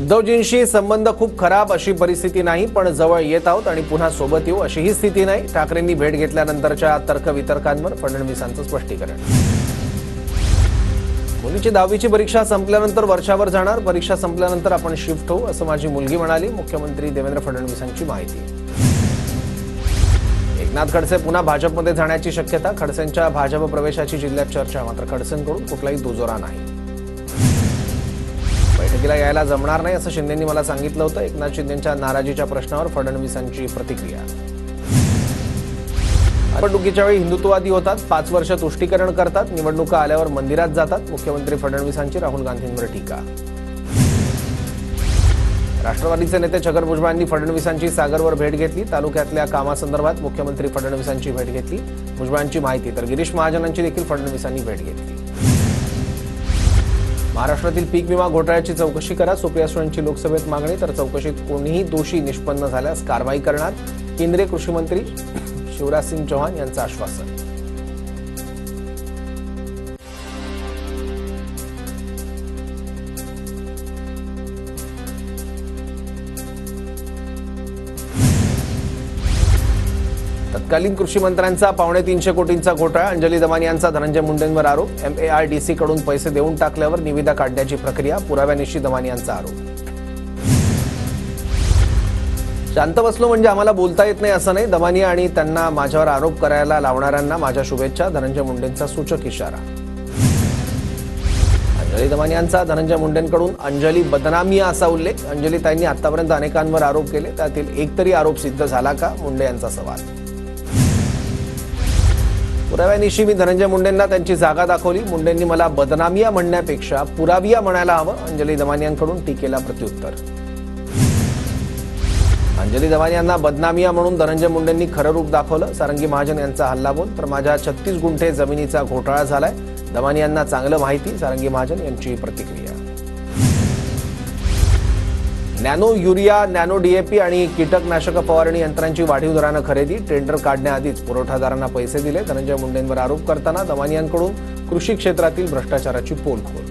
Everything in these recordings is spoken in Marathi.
उद्धवजींशी संबंध खूप खराब अशी परिस्थिती नाही, पण जवळ येत आहोत आणि पुन्हा सोबत येऊ अशीही स्थिती नाही. ठाकरेंनी भेट घेतल्यानंतरच्या तर्कवितर्कांवर फडणवीसांचं स्पष्टीकरण. मुलीची 10वीची परीक्षा संपल्यानंतर वर्षावर जाणार. परीक्षा संपल्यानंतर आपण शिफ्ट होऊ असं माझी मुलगी म्हणाली. मुख्यमंत्री देवेंद्र फडणवीसांची माहिती. एकनाथ खडसे पुन्हा भाजपमध्ये जाण्याची शक्यता. खडसेंच्या भाजप प्रवेशाची जिल्ह्यात चर्चा, मात्र खडसेंकडून कुठलाही दुजोरा नाही. बैठकीला यायला जमणार नाही असं शिंदेंनी मला सांगितलं होतं. एकनाथ शिंदेंच्या नाराजीच्या प्रश्नावर फडणवीसांची प्रतिक्रिया. निवडणुकीच्या वेळी हिंदुत्ववादी होतात, 5 वर्ष तुष्टीकरण करतात, निवडणुका आल्यावर मंदिरात जातात. मुख्यमंत्री फडणवीसांची राहुल गांधींवर टीका. राष्ट्रवादीचे नेते छगन भुजबळांनी फडणवीसांची सागरवर भेट घेतली. तालुक्यातल्या कामासंदर्भात मुख्यमंत्री फडणवीसांची भेट घेतली. भुजबळांची माहिती. तर गिरीश महाजनांची देखील फडणवीसांनी भेट घेतली. महाराष्ट्रातील पीक विमा घोटाळ्याची चौकशी करा. सुप्रिया सुळेंची लोकसभेत मागणी. तर चौकशीत कोणीही दोषी निष्पन्न झाल्यास कारवाई करणार. केंद्रीय कृषी मंत्री शिवराज सिंग चौहान यांचं आश्वासन. तत्कालीन कृषी मंत्र्यांचा 350 कोटींचा घोटाळा. अंजली दमानी यांचा धनंजय मुंडेंवर आरोप. MARDC कडून पैसे देऊन टाकल्यावर निविदा काढण्याची प्रक्रिया. पुराव्यानिशी दमानी यांचा आरोप. शांत बसलो म्हणजे आम्हाला बोलता येत नाही असं नाही. दमानी आणि त्यांना माझ्यावर आरोप करायला लावणाऱ्यांना माझ्या शुभेच्छा. धनंजय मुंडेंचा सूचक इशारा. अंजली दमानी यांचा धनंजय मुंडेंकडून अंजली बदनामिया असा उल्लेख. अंजलीताईंनी आतापर्यंत अनेकांवर आरोप केले, त्यातील एक तरी आरोप सिद्ध झाला का? मुंडे यांचा सवाल. पुराव्यानिशी मी धनंजय मुंडेंना त्यांची जागा दाखवली. मुंडेंनी मला बदनामिया म्हणण्यापेक्षा पुराविया म्हणायला हवं. अंजली दमानी यांकडून टीकेला प्रत्युत्तर. अंजली दमानी यांना बदनामिया म्हणून धनंजय मुंडेंनी खरं रूप दाखवलं. सारंगी महाजन यांचा हल्लाबोल. तर माझ्या 36 गुंठे जमिनीचा घोटाळा झालाय. दमानी यांना चांगलं माहिती. सारंगी महाजन यांची प्रतिक्रिया. नॅनो युरिया, नॅनो DAP आणि कीटकनाशक फवारणी यंत्रांची वाढीव दरानं खरेदी. टेंडर काढण्याआधीच पुरवठादारांना पैसे दिले. धनंजय मुंडेंवर आरोप करताना दमानी यांकडून कृषी क्षेत्रातील भ्रष्टाचाराची पोलखोल.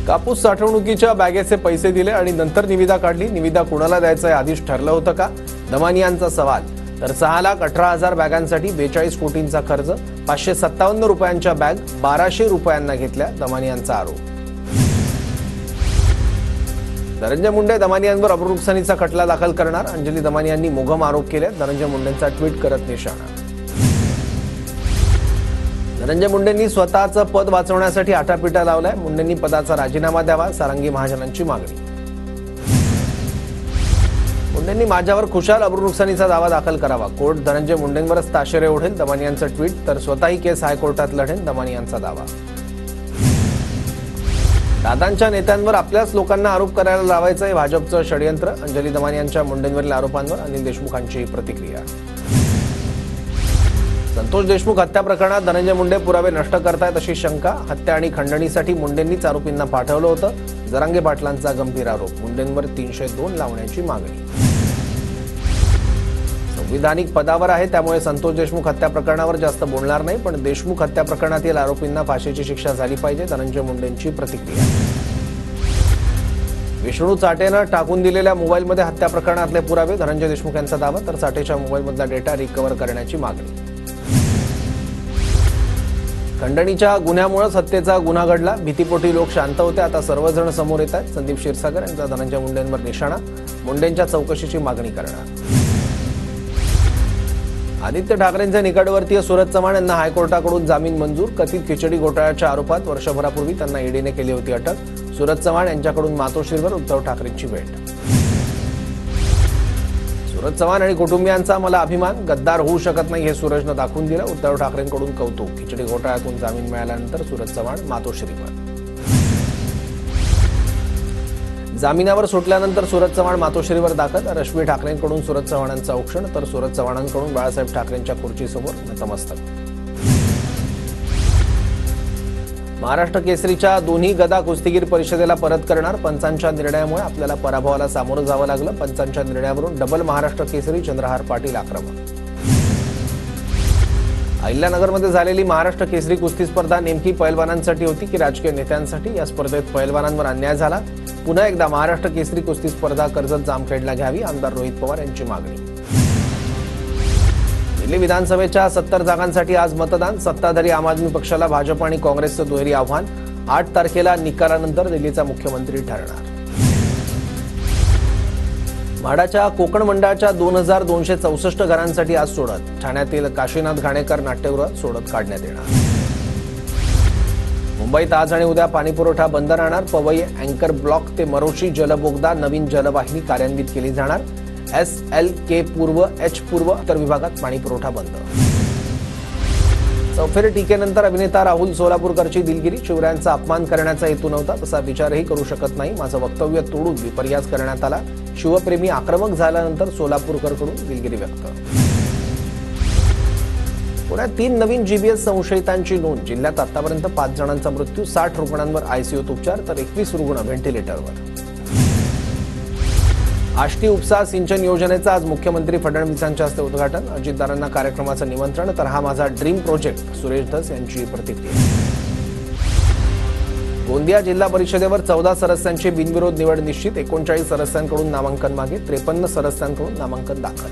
कापूस साठवणुकीच्या बॅगेचे पैसे दिले आणि नंतर निविदा काढली. निविदा कुणाला द्यायचं हे आधीच ठरलं होतं का? दमानी यांचा सवाल. तर 6,18,000 बॅगांसाठी 42 कोटींचा खर्च. 557 रुपयांच्या बॅग 1200 रुपयांना घेतल्या. दमानी यांचा आरोप. धनंजय मुंडे दमानी यांवर अब्रुनुकसानीचा खटला दाखल करणार. अंजली दमानी यांनी मोघम आरोप केले. धनंजय मुंडेंचा ट्विट करत निशाणा. धनंजय मुंडेंनी स्वतःचं पद वाचवण्यासाठी आटापिटा लावलाय. मुंडेंनी पदाचा राजीनामा द्यावा. सारंगी महाजनांची मागणी. मुंडेंनी माझ्यावर खुशाल अब्रुनुकसानीचा दावा दाखल करावा. कोर्ट धनंजय मुंडेंवरच ताशेरे ओढेल. दमानी यांचं ट्विट. तर स्वतःही केस हायकोर्टात लढेल. दमानी यांचा दावा. दादांच्या नेत्यांवर आपल्याच लोकांना आरोप करायला लावायचं हे भाजपचं षडयंत्र. अंजली दमानी यांच्या मुंडेंवरील आरोपांवर अनिल देशमुखांची प्रतिक्रिया. संतोष देशमुख हत्या प्रकरणात धनंजय मुंडे पुरावे नष्ट करतायत अशी शंका. हत्या आणि खंडणीसाठी मुंडेंनीच आरोपींना पाठवलं होतं. जरांगे पाटलांचा गंभीर आरोप. मुंडेंवर 302 लावण्याची मागणी. संविधानिक पदावर आहे त्यामुळे संतोष देशमुख हत्या प्रकरणावर जास्त बोलणार नाही, पण देशमुख हत्या प्रकरणातील आरोपींना फाशीची शिक्षा झाली पाहिजे. धनंजय मुंडेंची प्रतिक्रिया. विष्णू चाटेनं टाकून दिलेल्या मोबाईलमध्ये हत्या प्रकरणातले पुरावे. धनंजय देशमुख यांचा दावा. तर चाटेच्या मोबाईलमधला डेटा रिकव्हर करण्याची मागणी. खंडणीच्या गुन्ह्यामुळेच हत्येचा गुन्हा घडला. भीतीपोटी लोक शांत होते, आता सर्वजण समोर येत आहेत. संदीप क्षीरसागर यांचा धनंजय मुंडेंवर निशाणा. मुंडेंच्या चौकशीची मागणी करणार. आदित्य ठाकरेंचे निकटवर्तीय सुरज चव्हाण यांना हायकोर्टाकडून जामीन मंजूर. कथित खिचडी घोटाळ्याच्या आरोपात वर्षभरापूर्वी त्यांना ईडीने केली होती अटक. सुरज चव्हाण यांच्याकडून मातोश्रीवर उद्धव ठाकरेंची भेट. सुरज चव्हाण आणि कुटुंबियांचा मला अभिमान. गद्दार होऊ शकत नाही हे सूरजनं दाखवून दिलं. उद्धव ठाकरेंकडून कौतुक. खिचडी घोटाळ्यातून जामीन मिळाल्यानंतर सुरज चव्हाण मातोश्रीवर. जामिनावर सुटल्यानंतर सुरज चव्हाण मातोश्रीवर दाखल. रश्मी ठाकरेंकडून सुरज चव्हाणांचं औक्षण. तर सुरज चव्हाणांकडून बाळासाहेब ठाकरेंच्या खुर्चीसमोर नतमस्तक. महाराष्ट्र केसरीच्या दोन्ही गदा कुस्तीगीर परिषदेला परत करणार. पंचांच्या निर्णयामुळे आपल्याला पराभवाला सामोरं जावं लागलं. पंचांच्या निर्णयावरून डबल महाराष्ट्र केसरी चंद्रहार पाटील आक्रमक. अहिल्यानगरमध्ये झालेली महाराष्ट्र केसरी कुस्ती स्पर्धा नेमकी पैलवानांसाठी होती की राजकीय नेत्यांसाठी? या स्पर्धेत पैलवानांवर अन्याय झाला. पुन्हा एकदा महाराष्ट्र केसरी कुस्ती स्पर्धा कर्जत जामखेडला घ्यावी, आमदार रोहित पवार यांची मागणी. दिल्ली विधानसभेच्या 70 जागांसाठी आज मतदान. सत्ताधारी आम आदमी पक्षाला भाजप आणि काँग्रेसचं दुहेरी आव्हान. 8 तारखेला निकालानंतर दिल्लीचा मुख्यमंत्री ठरणार. म्हाडाच्या कोकण मंडळाच्या 2264 घरांसाठी आज सोडत. ठाण्यातील काशीनाथ घाणेकर नाट्यगृह सोडत काढण्यात येणार. मुंबईत आज आणि उद्या पाणीपुरवठा बंद राहणार. पवई अँकर ब्लॉक ते मरोशी जलबोगदा नवीन जलवाहिनी कार्यान्वित केली जाणार. SLK पूर्व, H पूर्व इतर विभागात पाणीपुरवठा बंद. चौफेर टीकेनंतर अभिनेता राहुल सोलापूरकरची दिलगिरी. शिवरायांचा अपमान करण्याचा हेतू नव्हता, तसा विचारही करू शकत नाही. माझं वक्तव्य तोडून विपर्यास करण्यात आला. शिवप्रेमी आक्रमक झाल्यानंतर सोलापूरकरकडून दिलगिरी व्यक्त. पुण्यात 3 नवीन GBS संशयितांची नोंद. जिल्ह्यात आतापर्यंत 5 जणांचा मृत्यू. 60 रुग्णांवर ICUत उपचार तर 21 रुग्ण व्हेंटिलेटरवर. आष्टी उपसा सिंचन योजनेचं आज मुख्यमंत्री फडणवीसांच्या हस्ते उद्घाटन. अजितदारांना कार्यक्रमाचं निमंत्रण. तर हा माझा ड्रीम प्रोजेक्ट, सुरेश धस यांची प्रतिक्रिया. गोंदिया जिल्हा परिषदेवर 14 सदस्यांची बिनविरोध निवड निश्चित. 39 सदस्यांकडून नामांकन मागे. 53 सदस्यांकडून नामांकन दाखल.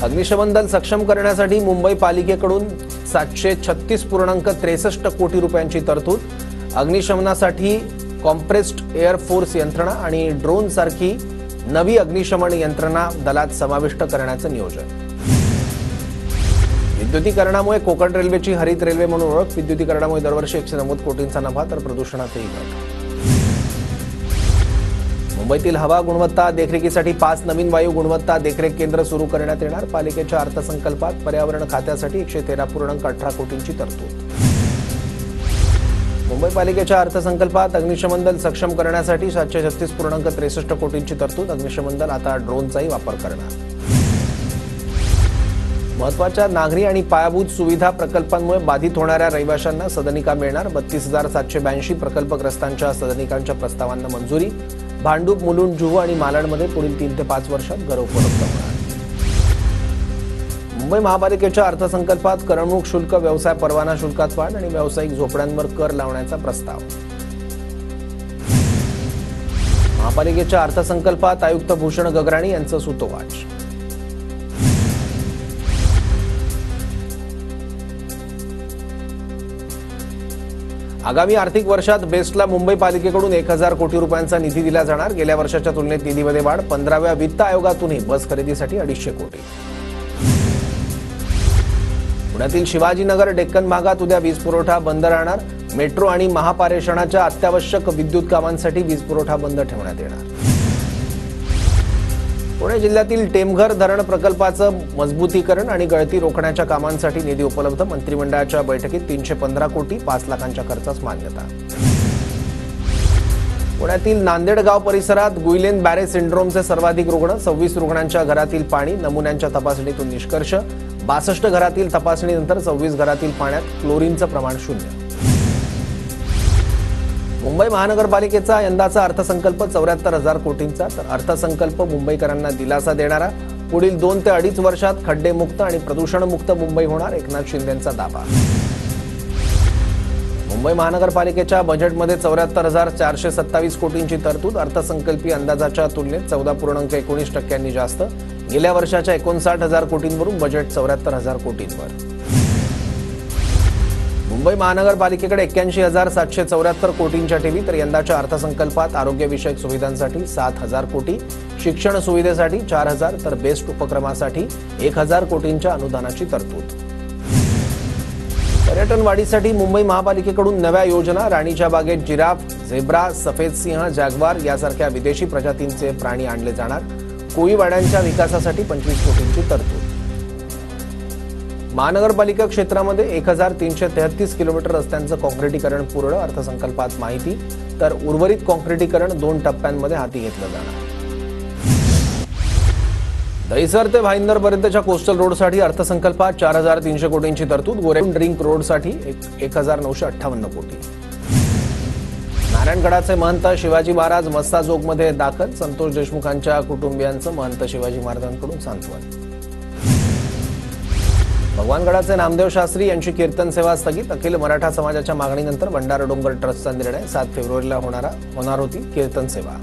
अग्निशमन दल सक्षम करण्यासाठी मुंबई पालिकेकडून 736.63 कोटी रुपयांची तरतूद. अग्निशमनासाठी कॉम्प्रेस्ड एअर फोर्स यंत्रणा आणि ड्रोन सारखी नवी अग्निशमन यंत्रणा दलात समाविष्ट करण्याचं नियोजन. विद्युतीकरणामुळे कोकण रेल्वेची हरित रेल्वे म्हणून ओळख. विद्युतीकरणामुळे दरवर्षी 190 कोटींचा नफा तर प्रदूषणातही घट. मुंबईतील हवा गुणवत्ता देखरेखीसाठी 5 नवीन वायू गुणवत्ता देखरेख केंद्र सुरू करण्यात येणार. पालिकेच्या अर्थसंकल्पात पर्यावरण खात्यासाठी 113.18 कोटींची तरतूद. मुंबई पालिकेच्या अर्थसंकल्पात अग्निशमन दल सक्षम करण्यासाठी 736.63 कोटींची तरतूद. अग्निशमन दल आता ड्रोनचाही वापर करणार. महत्वाच्या नागरी आणि पायाभूत सुविधा प्रकल्पांमुळे बाधित होणाऱ्या रहिवाशांना सदनिका मिळणार. 32,782 प्रकल्पग्रस्तांच्या सदनिकांच्या प्रस्तावांना मंजुरी. भांडूप, मुलुंड, जुहू आणि मालाडमध्ये पुढील 3 ते 5 वर्षात घर उपलब्ध होणार. मुंबई महापालिकेच्या अर्थसंकल्पात करमणूक शुल्क, व्यवसाय परवाना शुल्कात वाढ आणि व्यावसायिक झोपड्यांवर कर लावण्याचा प्रस्ताव. महापालिकेच्या अर्थसंकल्पात आयुक्त भूषण गगराणी यांचं सूतोवाच. आगामी आर्थिक वर्षात बेस्टला मुंबई पालिकेकडून 1000 कोटी रुपयांचा निधी दिला जाणार. गेल्या वर्षाच्या तुलनेत निधीमध्ये वाढ. 15व्या वित्त आयोगातूनही बस खरेदीसाठी 250 कोटी. पुण्यातील शिवाजीनगर, डेक्कन भागात उद्या वीज पुरवठा बंद राहणार. मेट्रो आणि महापारेषणाच्या अत्यावश्यक विद्युत कामांसाठी वीज पुरवठा बंद ठेवण्यात येणार. पुणे जिल्ह्यातील टेमघर धरण प्रकल्पाचं मजबूतीकरण आणि गळती रोखण्याच्या कामांसाठी निधी उपलब्ध. मंत्रिमंडळाच्या बैठकीत 315 कोटी 5 लाखांच्या खर्चास मान्यता. पुण्यातील नांदेड गाव परिसरात गुइलेन बॅरे सिंड्रोमचे सर्वाधिक रुग्ण. 26 रुग्णांच्या घरातील पाणी नमुन्यांच्या तपासणीतून निष्कर्ष. 62 घरातील तपासणीनंतर 26 घरातील पाण्यात क्लोरीनचं प्रमाण 0. मुंबई महानगरपालिकेचा यंदाचा अर्थसंकल्प 74,000 कोटींचा. तर अर्थसंकल्प मुंबईकरांना दिलासा देणारा. पुढील 2 ते 2.5 वर्षात खड्डेमुक्त आणि प्रदूषणमुक्त मुंबई होणार, एकनाथ शिंदेंचा दावा. मुंबई महानगरपालिकेच्या बजेटमध्ये 74,427 कोटींची तरतूद. अर्थसंकल्पीय अंदाजाच्या तुलनेत 14.19% जास्त. गेल्या वर्षाच्या 59,000 कोटींवरून बजेट 74,000 कोटींवर. मुंबई महानगरपालिकेकडे 81,774 कोटींच्या ठेवी. तर यंदाच्या अर्थसंकल्पात आरोग्यविषयक सुविधांसाठी 7,000 कोटी, शिक्षण सुविधेसाठी 4,000 तर बेस्ट उपक्रमासाठी 1,000 कोटींच्या अनुदानाची तरतूद. पर्यटन वाढीसाठी मुंबई महापालिकेकडून नव्या योजना. राणीच्या बागेत जिराफ, झेब्रा, सफेद सिंह, जॅग्वार यासारख्या विदेशी प्रजातींचे प्राणी आणले जाणार. कोळीवाड्यांच्या विकासासाठी 25 कोटींची तरतूद. महानगरपालिका क्षेत्रामध्ये 1,333 किलोमीटर रस्त्यांचं काँक्रिटीकरण पूर्ण. अर्थसंकल्पात माहिती. तर उर्वरित काँक्रिटीकरण 2 टप्प्यांमध्ये हाती घेतलं जाणार. दहिसर ते भाईंदर पर्यंतच्या कोस्टल रोडसाठी अर्थसंकल्पात 4,300 कोटींची तरतूद. गोरेगाव ड्रिंक रोडसाठी 1,958 कोटी. नारायणगडाचे महंत शिवाजी महाराज मस्साजोगमध्ये दाखल. संतोष देशमुखांच्या कुटुंबियांचं महंत शिवाजी महाराजांकडून सांत्वन. भगवानगडाचे नामदेव शास्त्री यांची कीर्तन सेवा स्थगित. अखिल मराठा समाजाच्या मागणीनंतर भंडारा डोंगर ट्रस्टचा निर्णय. 7 फेब्रुवारीला होणार होती कीर्तन सेवा.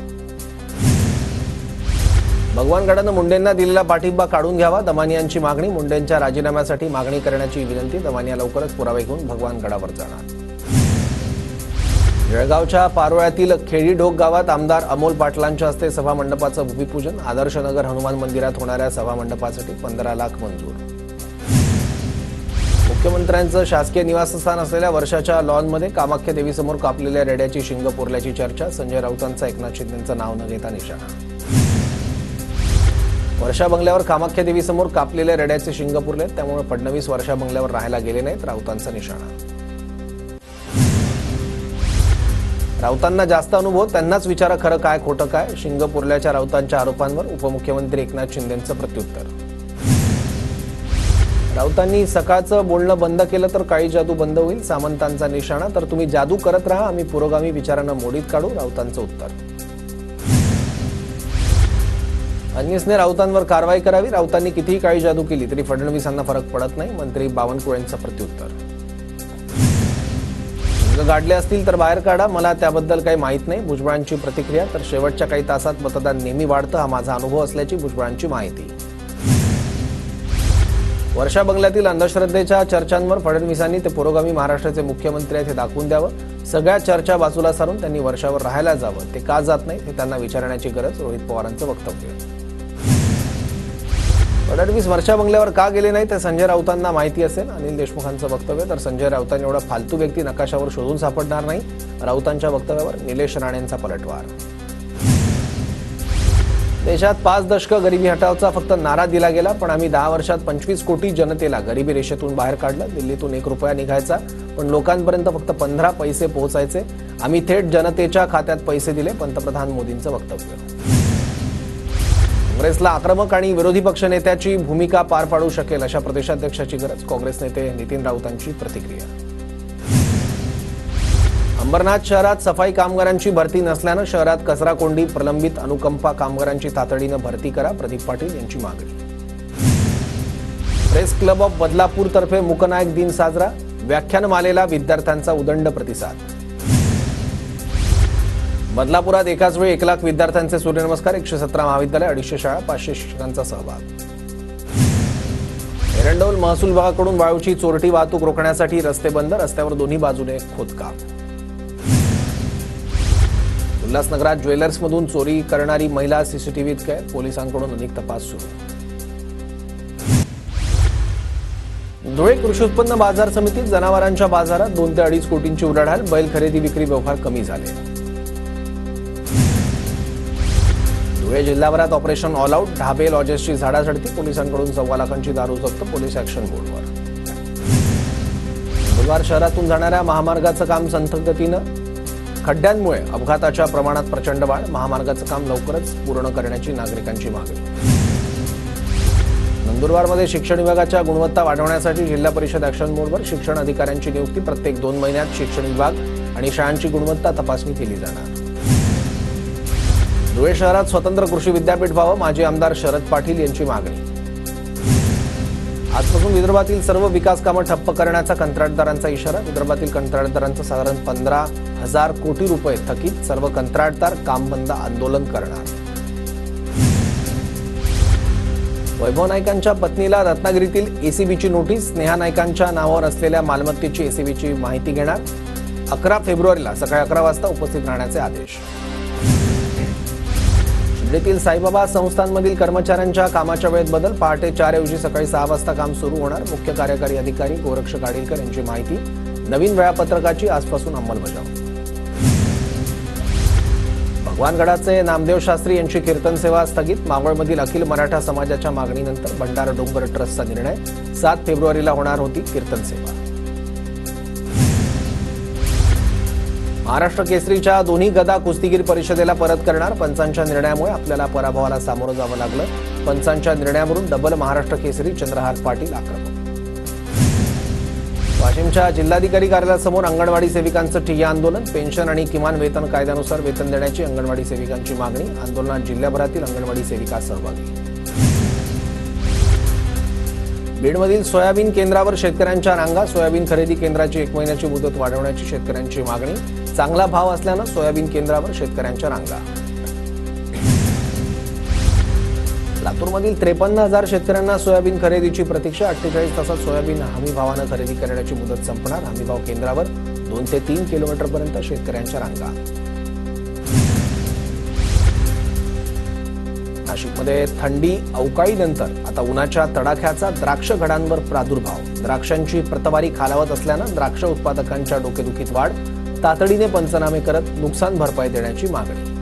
भगवानगडानं मुंडेंना दिलेला पाठिंबा काढून घ्यावा. दमानियांची मागणी. मुंडेंच्या राजीनाम्यासाठी मागणी करण्याची विनंती. दमानिया लवकरच पुरावे घेऊन भगवानगडावर जाणार. जळगावच्या पारोळ्यातील खेडीढोक गावात आमदार अमोल पाटलांच्या हस्ते सभामंडपाचं भूमिपूजन. आदर्शनगर हनुमान मंदिरात होणाऱ्या सभामंडपासाठी 15 लाख मंजूर. मुख्यमंत्र्यांचं शासकीय निवासस्थान असलेल्या वर्षाच्या लॉनमध्ये कामाख्या देवीसमोर कापलेल्या रेड्याची शिंग पुरल्याची चर्चा. संजय राऊतांचा एकनाथ शिंदेंचं नाव न घेता निशाणा. वर्षा बंगल्यावर कामाख्या देवीसमोर कापलेल्या रेड्याचे शिंग पुरले, त्यामुळे फडणवीस वर्षा बंगल्यावर राहायला गेले नाहीत. राऊतांचा निशाणा. राऊतांना जास्त अनुभव, त्यांनाच विचारा खरं काय खोटं काय. शिंग पुरल्याच्या राऊतांच्या आरोपांवर उपमुख्यमंत्री एकनाथ शिंदेंचं प्रत्युत्तर. राऊतांनी सकाळचं बोलणं बंद केलं तर काळी जादू बंद होईल. सामंतांचा निशाणा. तर तुम्ही जादू करत राहा, आम्ही पुरोगामी विचारांना मोडीत काढू. राऊतांचं उत्तर. फडणवीसने राऊतांवर कारवाई करावी. राऊतांनी कितीही काळी जादू केली तरी फडणवीसांना फरक पडत नाही. मंत्री बावनकुळेंचं प्रत्युत्तर. शिंग गाडले असतील तर बाहेर काढा, मला त्याबद्दल काही माहीत नाही. भुजबळांची प्रतिक्रिया. तर शेवटच्या काही तासात मतदान नेहमी वाढतं, हा माझा अनुभव असल्याची भुजबळांची माहिती. वर्षा बंगल्यातील अंधश्रद्धेच्या चर्चांवर फडणवीसांनी ते पुरोगामी महाराष्ट्राचे मुख्यमंत्री आहेत हे दाखवून द्यावं. सगळ्या चर्चा बाजूला सारून त्यांनी वर्षावर राहायला जावं. ते का जात नाही हे त्यांना विचारण्याची गरज. रोहित पवारांचं वक्तव्य. फडणवीस वर्षा बंगल्यावर का गेले नाही ते संजय राऊतांना माहिती असेल. अनिल देशमुखांचं वक्तव्य. तर संजय राऊतांनी एवढा फालतू व्यक्ती नकाशावर शोधून सापडणार नाही. राऊतांच्या वक्तव्यावर निलेश राणेंचा पलटवार. देशात 5 दशकं गरिबी हटावचा फक्त नारा दिला गेला, पण आम्ही 10 वर्षात 25 कोटी जनतेला गरिबी रेषेतून बाहेर काढलं. दिल्लीतून 1 रुपया निघायचा, पण लोकांपर्यंत फक्त 15 पैसे पोहोचायचे. आम्ही थेट जनतेच्या खात्यात पैसे दिले. पंतप्रधान मोदींचं वक्तव्य. काँग्रेसला आक्रमक आणि विरोधी पक्षनेत्याची भूमिका पार पाडू शकेल अशा प्रदेशाध्यक्षाची गरज. काँग्रेस नेते नितीन राऊतांची प्रतिक्रिया. अंबरनाथ शहरात सफाई कामगारांची भरती नसल्यानं शहरात कचरा कोंडी प्रलंबित. अनुकंपा कामगारांची तातडीनं भरती करा. प्रदीप पाटील यांची मागणी. प्रेस क्लब ऑफ बदलापूर तर्फे मूकनायक दिन साजरा. व्याख्यानमालेला विद्यार्थ्यांचा उदंड प्रतिसाद. बदलापुरात एकाच वेळी 1 लाख विद्यार्थ्यांचे सूर्यनमस्कार. 117 महाविद्यालय, 250 शाळा, 500 शिक्षकांचा सहभाग. एरंडोल महसूल विभागाकडून वाळूची चोरटी वाहतूक रोखण्यासाठी रस्ते बंद. रस्त्यावर दोन्ही बाजूने खोदकाम. उल्हासनगरात ज्वेलर्समधून चोरी करणारी महिला सीसीटीव्हीत कैद. पोलिसांकडून अधिक तपास सुरू. धुळे कृषी उत्पन्न बाजार समितीत जनावरांच्या बाजारात 2 ते 2.5 कोटींची उलाढाल. बैल खरेदी विक्री व्यवहार कमी झाले. धुळे जिल्हाभरात ऑपरेशन ऑल आउट. ढाबे लॉजेसची झाडाझडती. पोलिसांकडून 1.25 लाखांची दारू जप्त. पोलीस ऍक्शन बोर्डवर. बुधवार शहरातून जाणाऱ्या महामार्गाचं काम संथ गतीनं. खड्ड्यांमुळे अपघाताच्या प्रमाणात प्रचंड वाढ. महामार्गाचं काम लवकरच पूर्ण करण्याची नागरिकांची मागणी. नंदुरबारमध्ये शिक्षण विभागाच्या गुणवत्ता वाढवण्यासाठी जिल्हा परिषद ऍक्शन मोडवर. शिक्षण अधिकाऱ्यांची नियुक्ती. प्रत्येक 2 महिन्यात शिक्षण विभाग आणि शाळांची गुणवत्ता तपासणी केली जाणार. धुळे शहरात स्वतंत्र कृषी विद्यापीठ व्हावं. माजी आमदार शरद पाटील यांची मागणी. आजपासून विदर्भातील सर्व विकास कामं ठप्प करण्याचा कंत्राटदारांचा इशारा. विदर्भातील कंत्राटदारांचं साधारण 15,000 कोटी रुपये थकीत. सर्व कंत्राटदार काम बंद आंदोलन करणार. वैभव नाईकांच्या पत्नीला रत्नागिरीतील एसीबीची नोटीस. स्नेहा नाईकांच्या नावावर असलेल्या मालमत्तेची एसीबीची माहिती घेणार. 11 फेब्रुवारीला सकाळी 11 वाजता उपस्थित राहण्याचे आदेश. शिर्डीतील साईबाबा संस्थांमधील कर्मचाऱ्यांच्या कामाच्या वेळेत बदल. पहाटे 4 ऐवजी सकाळी 6 वाजता काम सुरू होणार. मुख्य कार्यकारी अधिकारी गोरक्ष गाडीलकर यांची माहिती. नवीन वेळापत्रकाची आजपासून अंमलबजावणी. भगवानगडाचे नामदेव शास्त्री यांची कीर्तन सेवा स्थगित. मावळमधील अखिल मराठा समाजाच्या मागणीनंतर भंडारा डोंगर ट्रस्टचा निर्णय. 7 फेब्रुवारीला होणार होती कीर्तन सेवा. महाराष्ट्र केसरीच्या दोन्ही गदा कुस्तीगीर परिषदेला परत करणार. पंचांच्या निर्णयामुळे आपल्याला पराभवाला सामोरं जावं लागलं. पंचांच्या निर्णयावरून डबल महाराष्ट्र केसरी चंद्रहार पाटील आक्रमक. वाशिमच्या जिल्हाधिकारी कार्यालयासमोर अंगणवाडी सेविकांचं ठिय्या आंदोलन. पेन्शन आणि किमान वेतन कायद्यानुसार वेतन देण्याची अंगणवाडी सेविकांची मागणी. आंदोलनात जिल्ह्याभरातील अंगणवाडी सेविका सहभागी. बीडमधील सोयाबीन केंद्रावर शेतकऱ्यांच्या रांगा. सोयाबीन खरेदी केंद्राची 1 महिन्याची मुदत वाढवण्याची शेतकऱ्यांची मागणी. चांगला भाव असल्यानं सोयाबीन केंद्रावर शेतकऱ्यांच्या रांगा. लातूरमधील 53,000 शेतकऱ्यांना सोयाबीन खरेदीची प्रतीक्षा. 48 तासात सोयाबीन हमी भावानं खरेदी करण्याची मुदत संपणार. हमी भाव केंद्रावर 2 ते 3 किलोमीटरपर्यंत शेतकऱ्यांच्या रांगा. नाशिकमध्ये थंडी अवकाळीनंतर आता उन्हाच्या तडाख्याचा द्राक्ष घडांवर प्रादुर्भाव. द्राक्षांची प्रतवारी खालावत असल्यानं द्राक्ष उत्पादकांच्या डोकेदुखीत वाढ. तातडीने पंचनामे करत नुकसान भरपाई देण्याची मागणी.